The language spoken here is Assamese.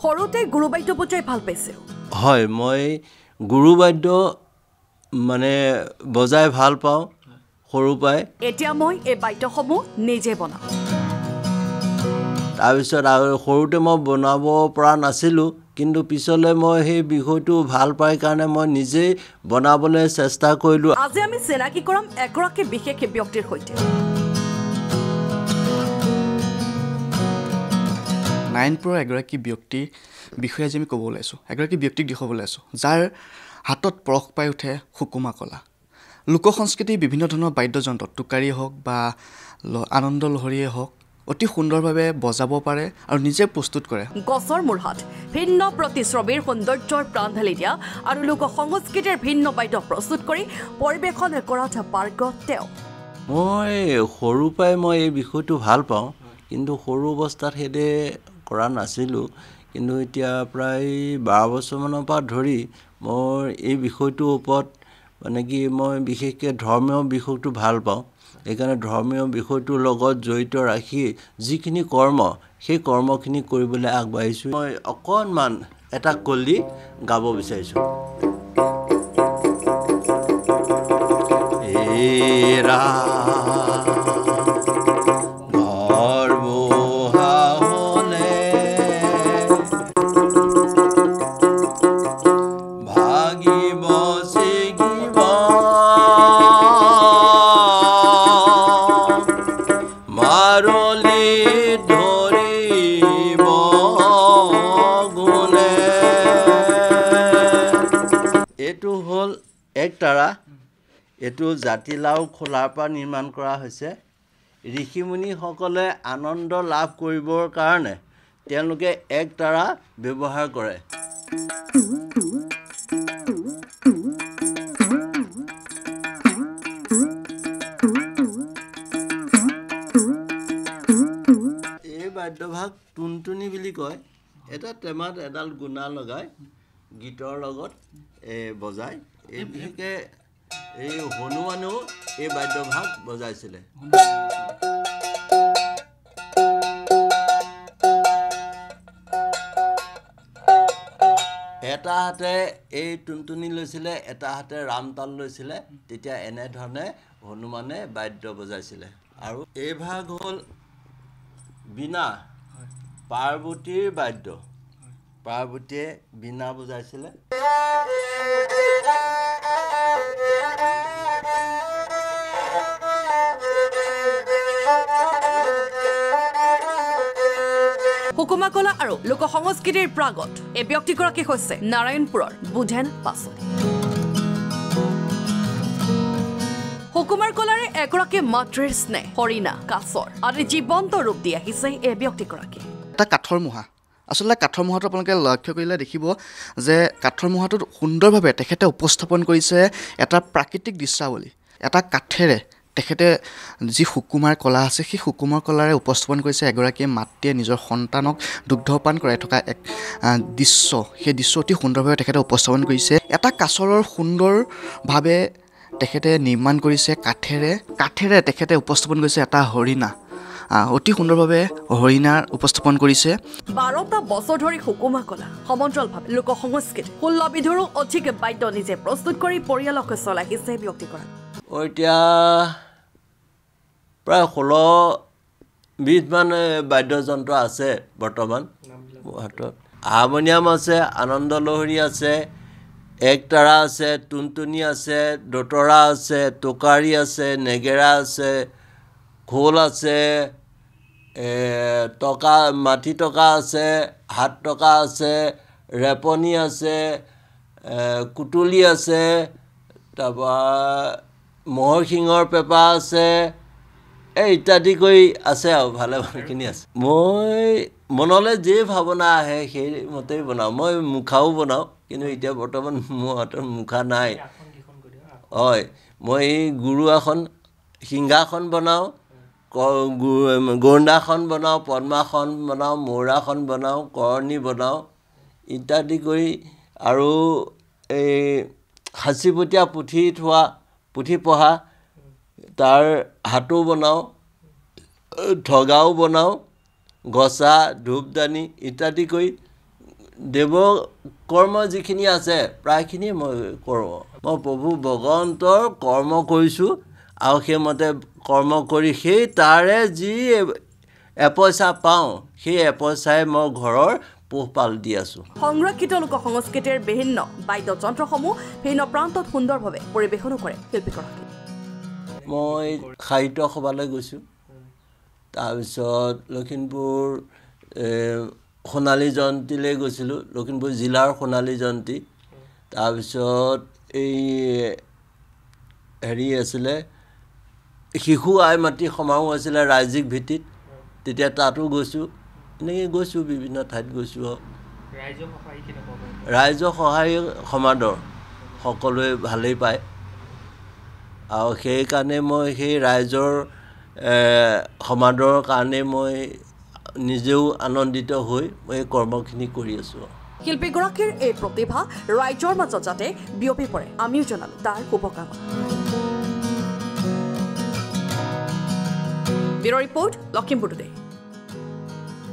সৰুতে গুৰুবাদ্য বজাই ভাল পাইছে হয় মই গুৰুবাদ্য মানে বজাই ভাল পাওঁ সৰু পাই এতিয়া মই এই বাদ্যসমূহ নিজে বনাওঁ তাৰপিছত আৰু সৰুতে মই বনাব পৰা নাছিলোঁ কিন্তু পিছলৈ মই সেই বিষয়টো ভাল পাই কাৰণে মই নিজেই বনাবলৈ চেষ্টা কৰিলোঁ আজি আমি চিনাকি কৰাম এগৰাকী বিশেষ ব্যক্তিৰ সৈতে 9 প্ৰ এগৰাকী ব্যক্তিৰ বিষয়ে আজি আমি ক'ব ওলাইছোঁ এগৰাকী ব্যক্তিক দেখুৱাব ওলাইছোঁ যাৰ হাতত পৰশ পাই উঠে সুকুমা কলা লোক সংস্কৃতিৰ বিভিন্ন ধৰণৰ বাদ্যযন্ত্ৰ টোকাৰীয়ে হওক বা আনন্দ লহৰীয়ে হওক অতি সুন্দৰভাৱে বজাব পাৰে আৰু নিজে প্ৰস্তুত কৰে গছৰ মূৰহাত ভিন্ন প্ৰতিশ্ৰমীৰ সৌন্দৰ্যৰ প্ৰাণ ঢালি দিয়া আৰু লোক সংস্কৃতিৰ ভিন্ন বাদ্য প্ৰস্তুত কৰি পৰিৱেশন কৰাত পাৰ্গত তেওঁ মই সৰু পাই মই এই বিষয়টো ভাল পাওঁ কিন্তু সৰু অৱস্থাত হেদে কৰা নাছিলোঁ কিন্তু এতিয়া প্ৰায় 12 বছৰমানৰ পৰা ধৰি মই এই বিষয়টোৰ ওপৰত মানে কি মই বিশেষকৈ ধৰ্মীয় বিষয়টো ভাল পাওঁ এইকাৰণে ধৰ্মীয় বিষয়টোৰ লগত জড়িত ৰাখি যিখিনি কৰ্ম সেই কৰ্মখিনি কৰিবলৈ আগবাঢ়িছোঁ মই অকণমান এটা কলি গাব বিচাৰিছোঁ এৰা এইটো হ'ল একতাৰা এইটো জাতিলাও খোলাৰ পৰা নিৰ্মাণ কৰা হৈছে ঋষিমুনিসকলে আনন্দ লাভ কৰিবৰ কাৰণে তেওঁলোকে একতাৰা ব্যৱহাৰ কৰে এই বাদ্যভাগ টুনটুনি বুলি কয় এটা টেমাত এডাল গুণা লগাই গীতৰ লগত বজায় এই বিশেষকৈ এই হনুমানেও এই বাদ্যভাগ বজাইছিলে এটা হাতে এই টুনটুনি লৈছিলে এটা হাতে ৰামতাল লৈছিলে তেতিয়া এনেধৰণে হনুমানে বাদ্য বজাইছিলে আৰু এই ভাগ হ'ল বীণা পাৰ্বতীৰ বাদ্য পাৰ্বতীয়ে বীণা বজাইছিলে সুকুমা কলা আৰু লোক সংস্কৃতিৰ প্ৰাগত এই ব্যক্তিগৰাকী হৈছে নাৰায়ণপুৰৰ বুধেন পাচলি সুকুমাৰ কলাৰে এগৰাকী মাতৃৰ স্নেহ হৰিণা কাছৰ আদি জীৱন্ত ৰূপ দি আহিছে এই ব্যক্তিগৰাকী এটা কাঠৰ মুহা আচলতে কাঠৰ মুহাটো আপোনালোকে লক্ষ্য কৰিলে দেখিব যে কাঠৰ মুহাটোত সুন্দৰভাৱে তেখেতে উপস্থাপন কৰিছে এটা প্ৰাকৃতিক দৃশ্যাৱলী এটা কাঠেৰে তেখেতে যি সুকুমাৰ কলা আছে সেই সুকুমাৰ কলাৰে উপস্থাপন কৰিছে এগৰাকী মাতৃয়ে নিজৰ সন্তানক দুগ্ধপান কৰাই থকা এক দৃশ্য সেই দৃশ্য অতি সুন্দৰভাৱে তেখেতে উপস্থাপন কৰিছে এটা কাছৰৰ সুন্দৰভাৱে তেখেতে নিৰ্মাণ কৰিছে কাঠেৰে তেখেতে উপস্থাপন কৰিছে এটা হৰিণা অতি সুন্দৰভাৱে হৰিণাৰ উপস্থাপন কৰিছে 12টা বছৰ ধৰি সুকুমা কলা সমান্তৰালভাৱে লোক সংস্কৃতি 16 বিধৰো অধিক বাদ্য নিজে প্ৰস্তুত কৰি পৰিয়ালক চলাই আহিছে ব্যক্তিগৰাকী এতিয়া প্ৰায় 16 বিধমান বাদ্যযন্ত্ৰ আছে বৰ্তমান হাতত হাৰমনিয়াম আছে আনন্দ লহৰী আছে একতাৰা আছে টুনটুনি আছে দতৰা আছে টোকাৰী আছে নেগেৰা আছে খোল আছে টকা মাটি টকা আছে হাত টকা আছে ৰেপনি আছে কুটুলি আছে তাৰপৰা মহৰ শিঙৰ পেঁপা আছে এই ইত্যাদি কৰি আছে আৰু ভালেমানখিনি আছে মই মনলৈ যি ভাৱনা আহে সেইমতেই বনাওঁ মই মুখাও বনাওঁ কিন্তু এতিয়া বৰ্তমান মোৰ হাতত মুখা নাই হয় মই গুৰু আসন সিংহাসন বনাওঁ গৰুণ্ডাসন বনাওঁ পদ্মাসন বনাওঁ মৌৰাসন বনাওঁ কৰণী বনাওঁ ইত্যাদি কৰি আৰু এই সাঁচিপতীয়া পুথি পঢ়া, তাৰ হাতো বনাওঁ, ঠগাও বনাওঁ, গছা ধূপদানি ইত্যাদি কৰি দেৱ কৰ্ম যিখিনি আছে প্ৰায়খিনি মই কৰোঁ। মই প্ৰভু ভগৱন্তৰ কৰ্ম কৰিছোঁ আৰু সেইমতে কৰ্ম কৰি সেই তাৰে যি এপইচা পাওঁ সেই এপইচাই মই ঘৰৰ পোহপাল দি আছোঁ। সংৰক্ষিত লোক সংস্কৃতিৰ বিভিন্ন বাদ্যযন্ত্ৰসমূহ ভিন্ন প্ৰান্তত সুন্দৰভাৱে পৰিৱেশনো কৰে শিল্পীগৰাকী। মই সাহিত্য সভালৈ গৈছোঁ, তাৰপিছত লখিমপুৰ সোণালী জয়ন্তীলৈ গৈছিলোঁ, লখিমপুৰ জিলাৰ সোণালী জয়ন্তী। তাৰপিছত এই হেৰি আছিলে শিশু আই মাতৃ সমাৰোহ আছিলে ৰাজ্যিক ভিত্তিত, তেতিয়া তাতো গৈছোঁ। এনেকৈ গৈছোঁ, বিভিন্ন ঠাইত গৈছোঁ। ৰাইজৰ সহায় সমাদৰ সকলোৱে ভালেই পায় আৰু সেইকাৰণে মই সেই ৰাইজৰ সমাদৰৰ কাৰণে মই নিজেও আনন্দিত হৈ মই এই কৰ্মখিনি কৰি আছোঁ। শিল্পীগৰাকীৰ এই প্ৰতিভা ৰাইজৰ মাজত যাতে বিয়পি পৰে আমিও জনালোঁ তাৰ শুভকামনা। Bureau' report, Lakhimpur today.